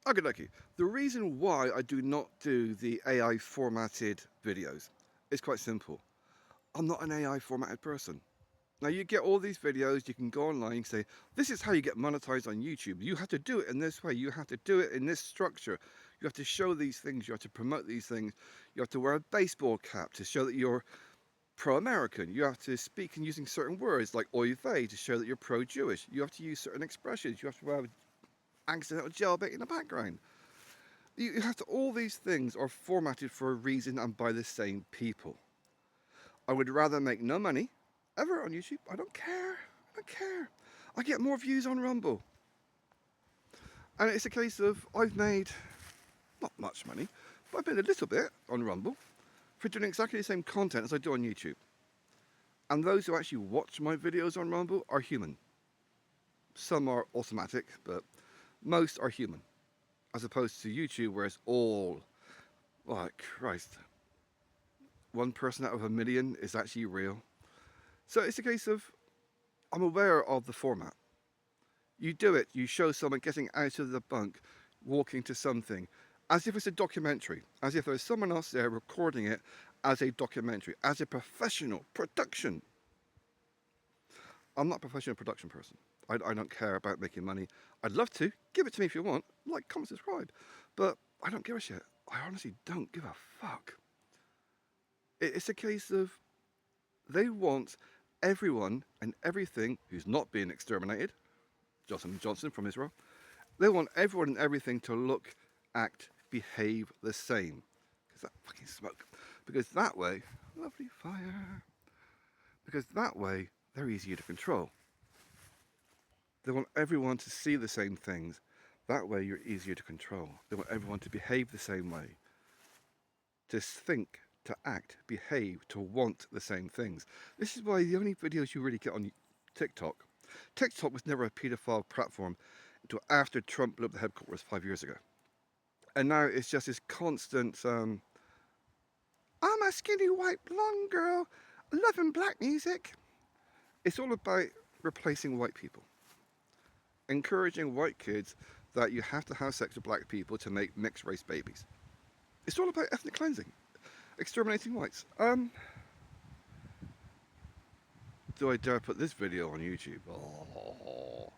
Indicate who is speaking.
Speaker 1: Okay. The reason why I do not do the AI formatted videos is quite simple. I'm not an AI formatted person. Now you get all these videos, you can go online and say, this is how you get monetized on YouTube. You have to do it in this way. You have to do it in this structure. You have to show these things. You have to promote these things. You have to wear a baseball cap to show that you're pro-American. You have to speak in using certain words like oy vey to show that you're pro-Jewish. You have to use certain expressions. You have to have accidental jailbait in the background. You have to, all these things are formatted for a reason and by the same people. I would rather make no money ever on YouTube. I don't care. I don't care. I get more views on Rumble. And it's a case of I've made not much money, but I've made a little bit on Rumble for doing exactly the same content as I do on YouTube. And those who actually watch my videos on Rumble are human. Some are automatic, but most are human. As opposed to YouTube where it's all, oh Christ, one person out of a million is actually real. So it's a case of, I'm aware of the format. You do it, you show someone getting out of the bunk, walking to something, as if it's a documentary, as if there's someone else there recording it as a documentary, as a professional production. I'm not a professional production person. I don't care about making money. I'd love to. Give it to me if you want. Like, comment, subscribe. But I don't give a shit. I honestly don't give a fuck. It's a case of they want everyone and everything who's not being exterminated, Johnson & Johnson from Israel, they want everyone and everything to look, act, behave the same. Because that fucking smoke. Because that way, lovely fire. Because that way, they're easier to control. They want everyone to see the same things. That way, you're easier to control. They want everyone to behave the same way. To think, to act, behave, to want the same things. This is why the only videos you really get on TikTok. TikTok was never a paedophile platform until after Trump blew up the headquarters 5 years ago. And now it's just this constant, I'm a skinny white blonde girl, loving black music. It's all about replacing white people. Encouraging white kids that you have to have sex with black people to make mixed race babies. It's all about ethnic cleansing. Exterminating whites. Do I dare put this video on YouTube? Oh.